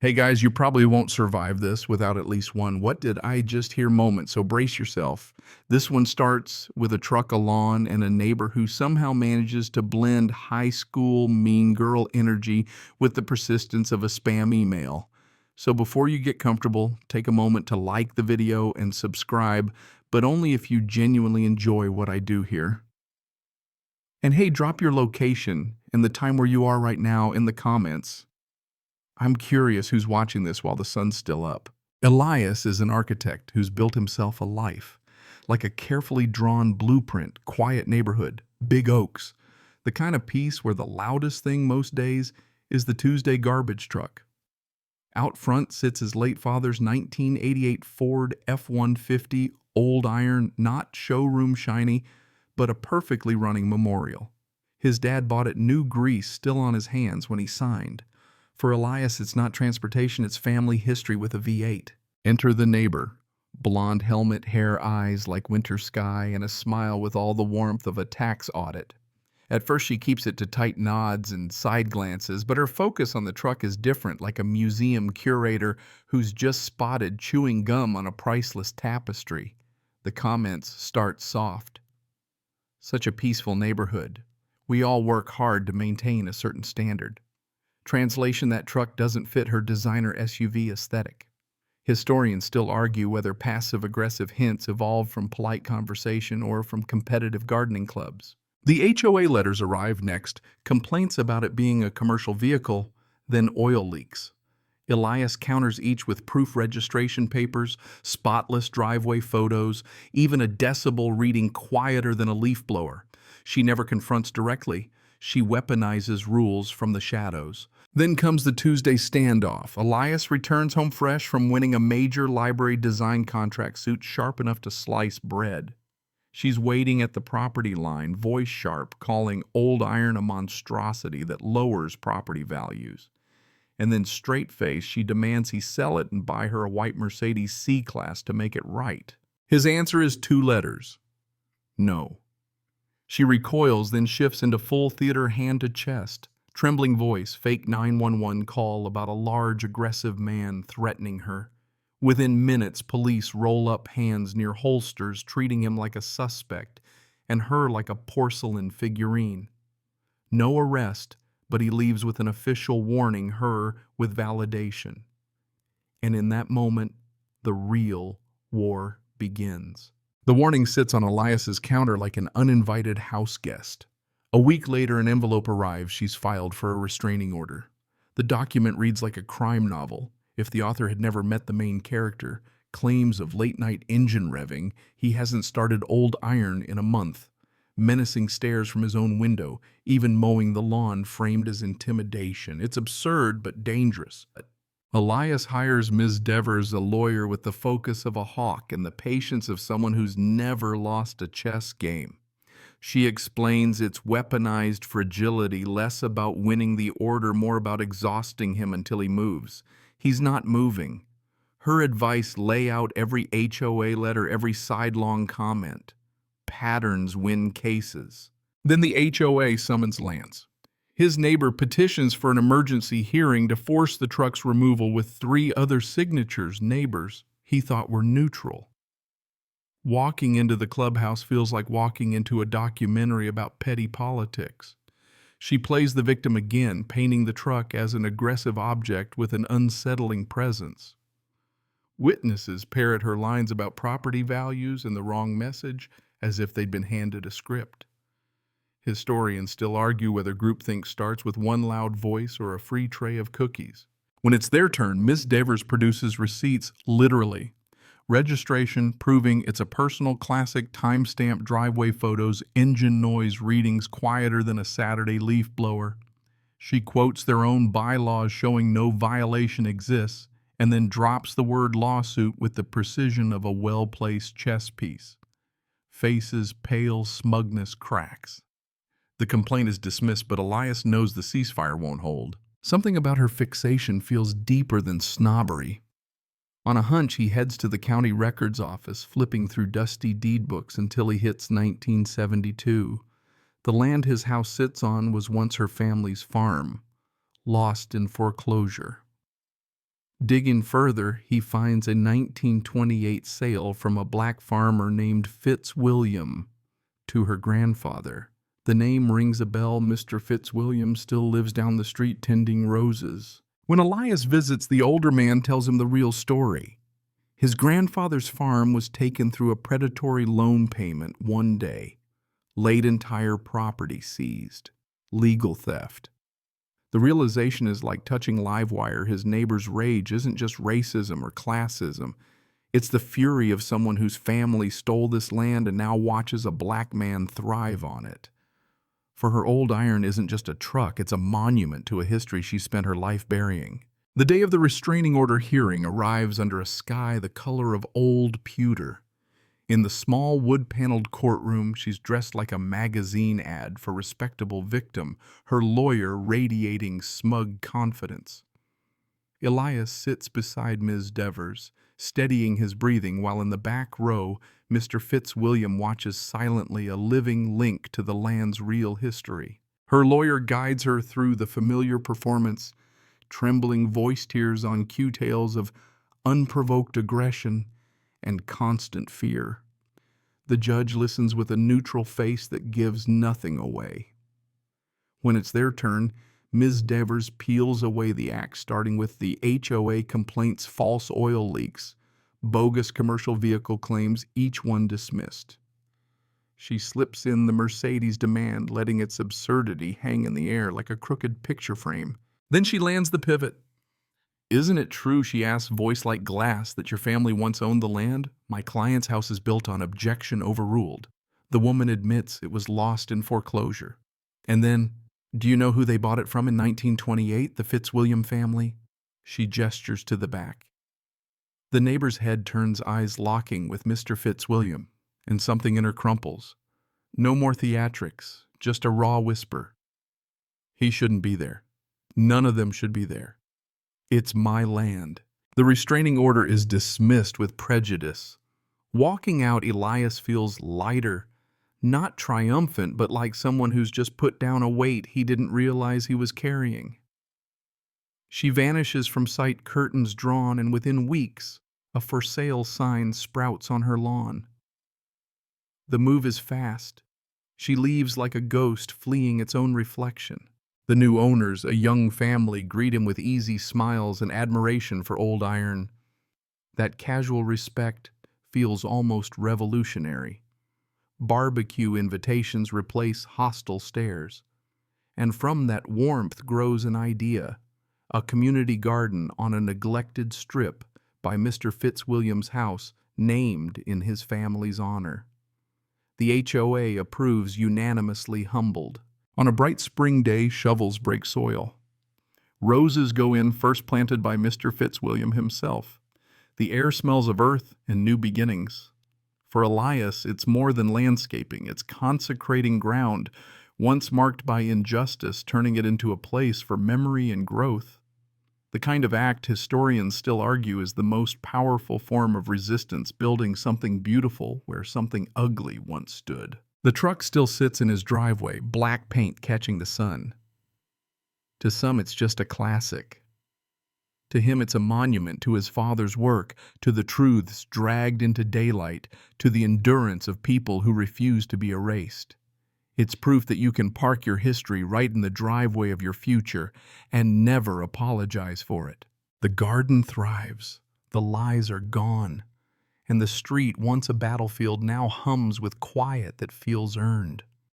Hey guys, you probably won't survive this without at least one "what did I just hear" moment, so brace yourself. This one starts with a truck, a lawn, and a neighbor who somehow manages to blend high school mean girl energy with the persistence of a spam email. So before you get comfortable, take a moment to like the video and subscribe, but only if you genuinely enjoy what I do here. And hey, drop your location and the time where you are right now in the comments. I'm curious who's watching this while the sun's still up. Elias is an architect who's built himself a life, like a carefully drawn blueprint, quiet neighborhood, big oaks, the kind of peace where the loudest thing most days is the Tuesday garbage truck. Out front sits his late father's 1988 Ford F-150, old iron, not showroom shiny, but a perfectly running memorial. His dad bought it new grease still on his hands when he signed. For Elias, it's not transportation, it's family history with a V8. Enter the neighbor. Blonde helmet, hair, eyes like winter sky, and a smile with all the warmth of a tax audit. At first she keeps it to tight nods and side glances, but her focus on the truck is different, like a museum curator who's just spotted chewing gum on a priceless tapestry. The comments start soft. Such a peaceful neighborhood. We all work hard to maintain a certain standard. Translation: that truck doesn't fit her designer SUV aesthetic. Historians still argue whether passive-aggressive hints evolved from polite conversation or from competitive gardening clubs. The HOA letters arrive next, complaints about it being a commercial vehicle, then oil leaks. Elias counters each with proof registration papers, spotless driveway photos, even a decibel reading quieter than a leaf blower. She never confronts directly. She weaponizes rules from the shadows. Then comes the Tuesday standoff. Elias returns home fresh from winning a major library design contract, suit sharp enough to slice bread. She's waiting at the property line, voice sharp, calling old iron a monstrosity that lowers property values. And then straight-faced, she demands he sell it and buy her a white Mercedes C-Class to make it right. His answer is two letters: no. She recoils, then shifts into full theater hand to chest. Trembling voice, fake 911 call about a large, aggressive man threatening her. Within minutes, police roll up hands near holsters, treating him like a suspect and her like a porcelain figurine. No arrest, but he leaves with an official warning, her with validation. And in that moment, the real war begins. The warning sits on Elias's counter like an uninvited house guest. A week later, an envelope arrives. She's filed for a restraining order. The document reads like a crime novel. If the author had never met the main character, claims of late-night engine revving, he hasn't started old iron in a month. Menacing stares from his own window, even mowing the lawn framed as intimidation. It's absurd but dangerous. Elias hires Ms. Devers, a lawyer with the focus of a hawk and the patience of someone who's never lost a chess game. She explains it's weaponized fragility, less about winning the order, more about exhausting him until he moves. He's not moving. Her advice: lay out every HOA letter, every sidelong comment. Patterns win cases. Then the HOA summons Lance. His neighbor petitions for an emergency hearing to force the truck's removal with 3 other signatures, neighbors he thought were neutral. Walking into the clubhouse feels like walking into a documentary about petty politics. She plays the victim again, painting the truck as an aggressive object with an unsettling presence. Witnesses parrot her lines about property values and the wrong message as if they'd been handed a script. Historians still argue whether groupthink starts with one loud voice or a free tray of cookies. When it's their turn, Miss Devers produces receipts, literally. Registration proving it's a personal classic, timestamp driveway photos, engine noise readings quieter than a Saturday leaf blower. She quotes their own bylaws showing no violation exists, and then drops the word lawsuit with the precision of a well-placed chess piece. Faces pale, smugness cracks. The complaint is dismissed, but Elias knows the ceasefire won't hold. Something about her fixation feels deeper than snobbery. On a hunch, he heads to the county records office, flipping through dusty deed books until he hits 1972. The land his house sits on was once her family's farm, lost in foreclosure. Digging further, he finds a 1928 sale from a black farmer named Fitzwilliam to her grandfather. The name rings a bell. Mr. Fitzwilliam still lives down the street tending roses. When Elias visits, the older man tells him the real story. His grandfather's farm was taken through a predatory loan payment one day. Late entire property seized. Legal theft. The realization is like touching live wire. His neighbor's rage isn't just racism or classism. It's the fury of someone whose family stole this land and now watches a black man thrive on it. For her, old iron isn't just a truck, it's a monument to a history she spent her life burying. The day of the restraining order hearing arrives under a sky the color of old pewter. In the small wood-paneled courtroom, she's dressed like a magazine ad for respectable victim, her lawyer radiating smug confidence. Elias sits beside Ms. Devers, steadying his breathing, while in the back row, Mr. Fitzwilliam watches silently, a living link to the land's real history. Her lawyer guides her through the familiar performance, trembling voice tears on cue tales of unprovoked aggression and constant fear. The judge listens with a neutral face that gives nothing away. When it's their turn, Ms. Devers peels away the act, starting with the HOA complaints, false oil leaks, bogus commercial vehicle claims, each one dismissed. She slips in the Mercedes demand, letting its absurdity hang in the air like a crooked picture frame. Then she lands the pivot. "Isn't it true," she asks, voice like glass, "that your family once owned the land? My client's house is built on objection overruled." The woman admits it was lost in foreclosure. And then, "Do you know who they bought it from in 1928, the Fitzwilliam family?" She gestures to the back. The neighbor's head turns, eyes locking with Mr. Fitzwilliam, and something in her crumples. No more theatrics, just a raw whisper. He shouldn't be there. None of them should be there. It's my land. The restraining order is dismissed with prejudice. Walking out, Elias feels lighter, not triumphant, but like someone who's just put down a weight he didn't realize he was carrying. She vanishes from sight, curtains drawn, and within weeks, a for sale sign sprouts on her lawn. The move is fast. She leaves like a ghost, fleeing its own reflection. The new owners, a young family, greet him with easy smiles and admiration for old iron. That casual respect feels almost revolutionary. Barbecue invitations replace hostile stares. And from that warmth grows an idea, a community garden on a neglected strip by Mr. Fitzwilliam's house, named in his family's honor. The HOA approves, unanimously humbled. On a bright spring day, shovels break soil. Roses go in, first planted by Mr. Fitzwilliam himself. The air smells of earth and new beginnings. For Elias, it's more than landscaping. It's consecrating ground, once marked by injustice, turning it into a place for memory and growth. The kind of act historians still argue is the most powerful form of resistance, building something beautiful where something ugly once stood. The truck still sits in his driveway, black paint catching the sun. To some, it's just a classic. To him, it's a monument to his father's work, to the truths dragged into daylight, to the endurance of people who refuse to be erased. It's proof that you can park your history right in the driveway of your future and never apologize for it. The garden thrives. The lies are gone. And the street, once a battlefield, now hums with quiet that feels earned.